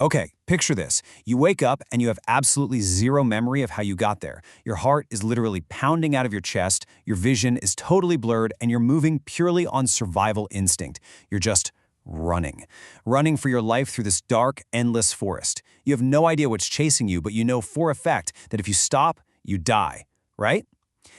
Okay, picture this. You wake up and you have absolutely zero memory of how you got there. Your heart is literally pounding out of your chest, your vision is totally blurred, and you're moving purely on survival instinct. You're just running. Running for your life through this dark, endless forest. You have no idea what's chasing you, but you know for a fact that if you stop, you die, right?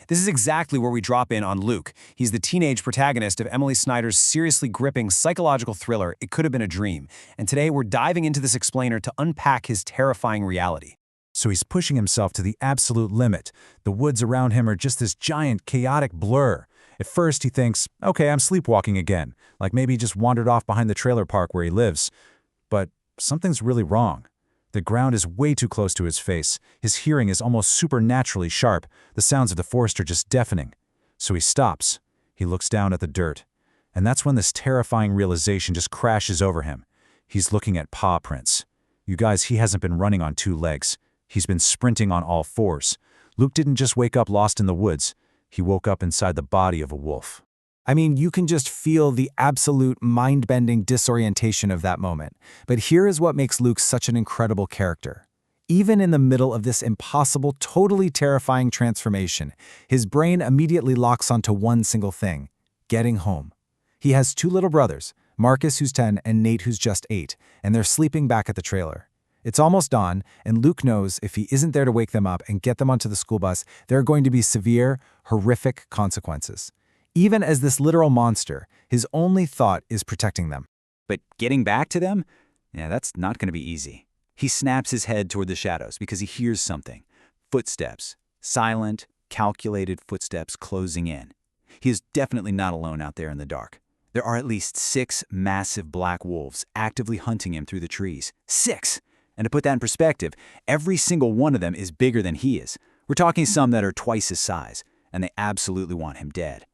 This is exactly where we drop in on Luke. He's the teenage protagonist of Emily Snyder's seriously gripping psychological thriller, It Could Have Been a Dream. And today we're diving into this explainer to unpack his terrifying reality. So he's pushing himself to the absolute limit. The woods around him are just this giant, chaotic blur. At first he thinks, okay, I'm sleepwalking again, like maybe he just wandered off behind the trailer park where he lives. But something's really wrong. The ground is way too close to his face. His hearing is almost supernaturally sharp. The sounds of the forest are just deafening. So he stops. He looks down at the dirt. And that's when this terrifying realization just crashes over him. He's looking at paw prints. You guys, he hasn't been running on two legs. He's been sprinting on all fours. Luke didn't just wake up lost in the woods. He woke up inside the body of a wolf. I mean, you can just feel the absolute mind-bending disorientation of that moment. But here is what makes Luke such an incredible character. Even in the middle of this impossible, totally terrifying transformation, his brain immediately locks onto one single thing: getting home. He has two little brothers, Marcus, who's 10, and Nate, who's just 8, and they're sleeping back at the trailer. It's almost dawn, and Luke knows if he isn't there to wake them up and get them onto the school bus, there are going to be severe, horrific consequences. Even as this literal monster, his only thought is protecting them. But getting back to them? Yeah, that's not going to be easy. He snaps his head toward the shadows because he hears something. Footsteps. Silent, calculated footsteps closing in. He is definitely not alone out there in the dark. There are at least 6 massive black wolves actively hunting him through the trees. 6! And to put that in perspective, every single one of them is bigger than he is. We're talking some that are twice his size, and they absolutely want him dead.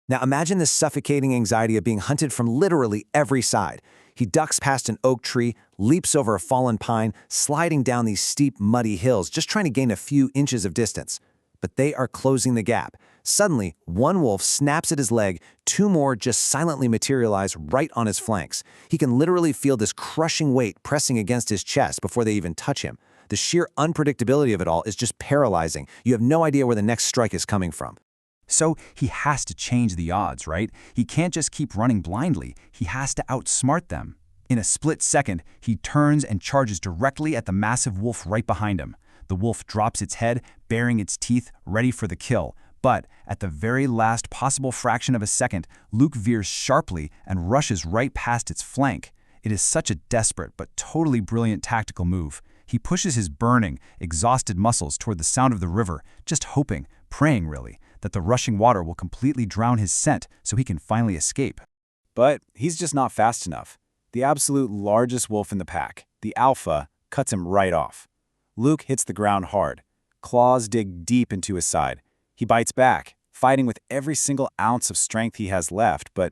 Now imagine the suffocating anxiety of being hunted from literally every side. He ducks past an oak tree, leaps over a fallen pine, sliding down these steep, muddy hills, just trying to gain a few inches of distance. But they are closing the gap. Suddenly, one wolf snaps at his leg, 2 more just silently materialize right on his flanks. He can literally feel this crushing weight pressing against his chest before they even touch him. The sheer unpredictability of it all is just paralyzing. You have no idea where the next strike is coming from. So he has to change the odds, right? He can't just keep running blindly. He has to outsmart them. In a split second, he turns and charges directly at the massive wolf right behind him. The wolf drops its head, baring its teeth, ready for the kill. But at the very last possible fraction of a second, Luke veers sharply and rushes right past its flank. It is such a desperate but totally brilliant tactical move. He pushes his burning, exhausted muscles toward the sound of the river, just hoping, praying really, that the rushing water will completely drown his scent so he can finally escape. But he's just not fast enough. The absolute largest wolf in the pack, the alpha, cuts him right off. Luke hits the ground hard. Claws dig deep into his side. He bites back, fighting with every single ounce of strength he has left, but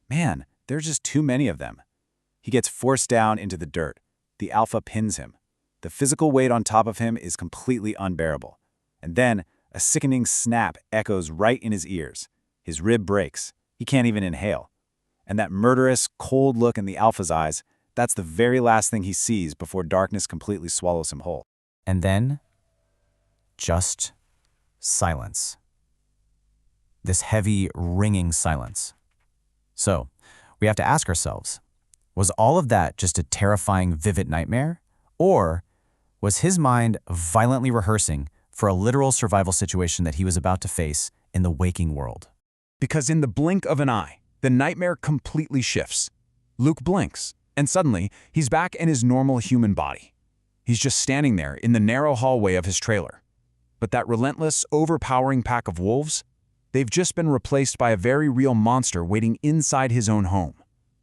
man, there's just too many of them. He gets forced down into the dirt. The alpha pins him. The physical weight on top of him is completely unbearable. And then, a sickening snap echoes right in his ears. His rib breaks. He can't even inhale. And that murderous, cold look in the alpha's eyes, that's the very last thing he sees before darkness completely swallows him whole. And then, just silence. This heavy, ringing silence. So, we have to ask ourselves, was all of that just a terrifying, vivid nightmare? Or was his mind violently rehearsing for a literal survival situation that he was about to face in the waking world? Because in the blink of an eye, the nightmare completely shifts. Luke blinks, and suddenly, he's back in his normal human body. He's just standing there in the narrow hallway of his trailer. But that relentless, overpowering pack of wolves, they've just been replaced by a very real monster waiting inside his own home.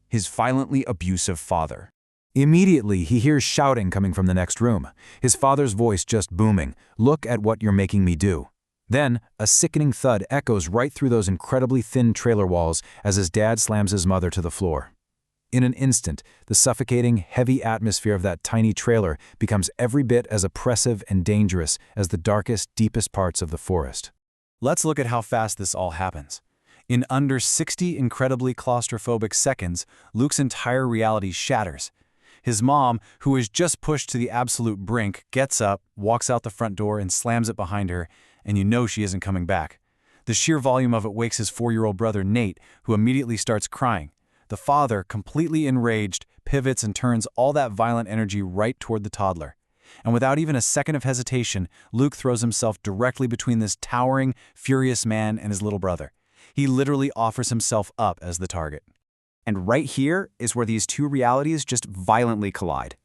His violently abusive father. Immediately, he hears shouting coming from the next room, his father's voice just booming, "Look at what you're making me do." Then, a sickening thud echoes right through those incredibly thin trailer walls as his dad slams his mother to the floor. In an instant, the suffocating, heavy atmosphere of that tiny trailer becomes every bit as oppressive and dangerous as the darkest, deepest parts of the forest. Let's look at how fast this all happens. In under 60 incredibly claustrophobic seconds, Luke's entire reality shatters. His mom, who is just pushed to the absolute brink, gets up, walks out the front door and slams it behind her, and you know she isn't coming back. The sheer volume of it wakes his 4-year-old brother Nate, who immediately starts crying. The father, completely enraged, pivots and turns all that violent energy right toward the toddler. And without even a second of hesitation, Luke throws himself directly between this towering, furious man and his little brother. He literally offers himself up as the target. And right here is where these two realities just violently collide.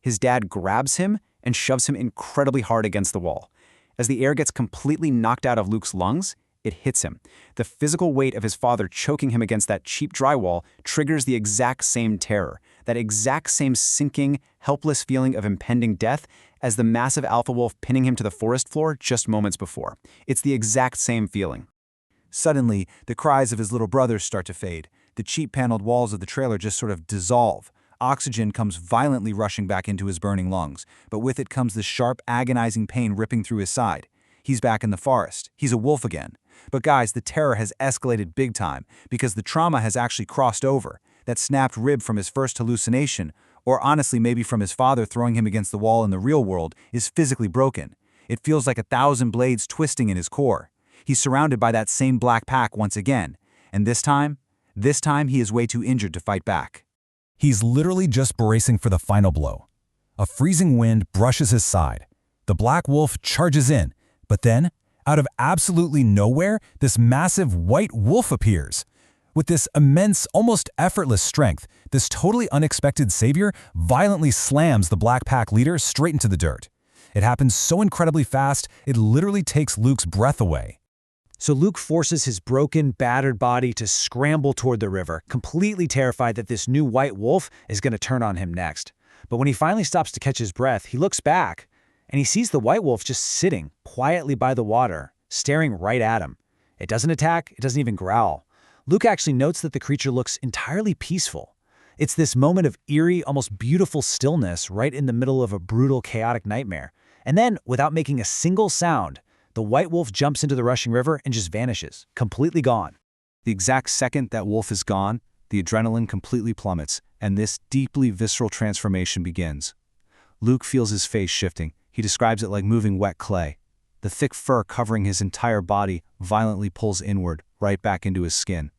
His dad grabs him and shoves him incredibly hard against the wall. As the air gets completely knocked out of Luke's lungs, it hits him. The physical weight of his father choking him against that cheap drywall triggers the exact same terror, that exact same sinking, helpless feeling of impending death as the massive alpha wolf pinning him to the forest floor just moments before. It's the exact same feeling. Suddenly, the cries of his little brother start to fade. The cheap paneled walls of the trailer just sort of dissolve. Oxygen comes violently rushing back into his burning lungs, but with it comes the sharp, agonizing pain ripping through his side. He's back in the forest. He's a wolf again. But guys, the terror has escalated big time because the trauma has actually crossed over. That snapped rib from his first hallucination, or honestly maybe from his father throwing him against the wall in the real world, is physically broken. It feels like 1,000 blades twisting in his core. He's surrounded by that same black pack once again. And this time he is way too injured to fight back. He's literally just bracing for the final blow. A freezing wind brushes his side. The black wolf charges in, but then, out of absolutely nowhere, this massive white wolf appears. With this immense, almost effortless strength, this totally unexpected savior violently slams the black pack leader straight into the dirt. It happens so incredibly fast, it literally takes Luke's breath away. So Luke forces his broken, battered body to scramble toward the river, completely terrified that this new white wolf is going to turn on him next. But when he finally stops to catch his breath, he looks back, and he sees the white wolf just sitting quietly by the water, staring right at him. It doesn't attack, it doesn't even growl. Luke actually notes that the creature looks entirely peaceful. It's this moment of eerie, almost beautiful stillness right in the middle of a brutal, chaotic nightmare. And then, without making a single sound, the white wolf jumps into the rushing river and just vanishes, completely gone. The exact second that wolf is gone, the adrenaline completely plummets, and this deeply visceral transformation begins. Luke feels his face shifting. He describes it like moving wet clay. The thick fur covering his entire body violently pulls inward, right back into his skin.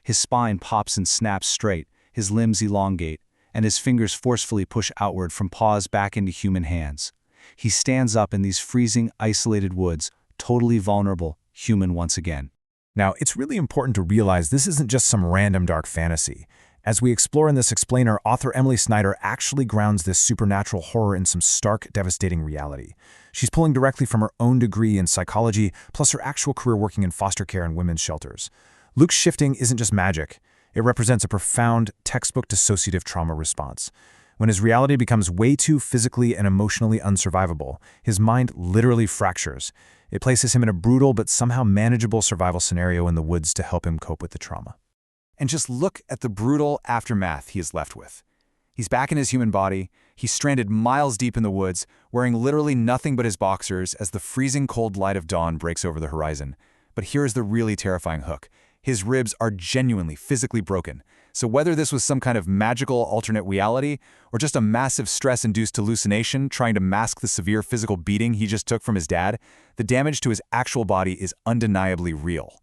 His spine pops and snaps straight, his limbs elongate, and his fingers forcefully push outward from paws back into human hands. He stands up in these freezing, isolated woods, totally vulnerable, human once again. Now, it's really important to realize this isn't just some random dark fantasy. As we explore in this explainer, author Emily Snyder actually grounds this supernatural horror in some stark, devastating reality. She's pulling directly from her own degree in psychology, plus her actual career working in foster care and women's shelters. Luke's shifting isn't just magic. It represents a profound, textbook dissociative trauma response. When his reality becomes way too physically and emotionally unsurvivable, his mind literally fractures. It places him in a brutal but somehow manageable survival scenario in the woods to help him cope with the trauma. And just look at the brutal aftermath he is left with. He's back in his human body, he's stranded miles deep in the woods, wearing literally nothing but his boxers as the freezing cold light of dawn breaks over the horizon. But here is the really terrifying hook. His ribs are genuinely physically broken. So whether this was some kind of magical alternate reality, or just a massive stress-induced hallucination trying to mask the severe physical beating he just took from his dad, the damage to his actual body is undeniably real.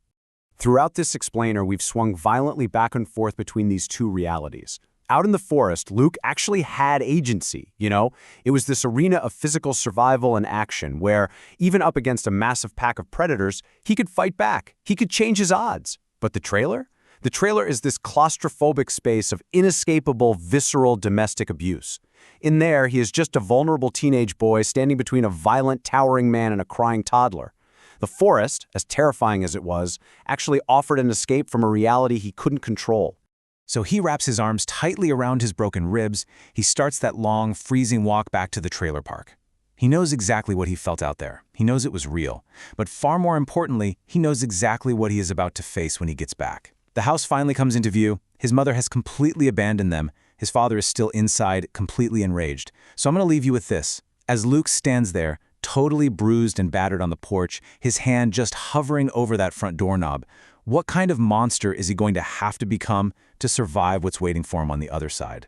Throughout this explainer, we've swung violently back and forth between these two realities. Out in the forest, Luke actually had agency, you know? It was this arena of physical survival and action where, even up against a massive pack of predators, he could fight back. He could change his odds. But the trailer? The trailer is this claustrophobic space of inescapable, visceral domestic abuse. In there, he is just a vulnerable teenage boy standing between a violent, towering man and a crying toddler. The forest, as terrifying as it was, actually offered an escape from a reality he couldn't control. So he wraps his arms tightly around his broken ribs. He starts that long, freezing walk back to the trailer park. He knows exactly what he felt out there. He knows it was real. But far more importantly, he knows exactly what he is about to face when he gets back. The house finally comes into view. His mother has completely abandoned them. His father is still inside, completely enraged. So I'm going to leave you with this. As Luke stands there, totally bruised and battered on the porch, his hand just hovering over that front doorknob, what kind of monster is he going to have to become to survive what's waiting for him on the other side?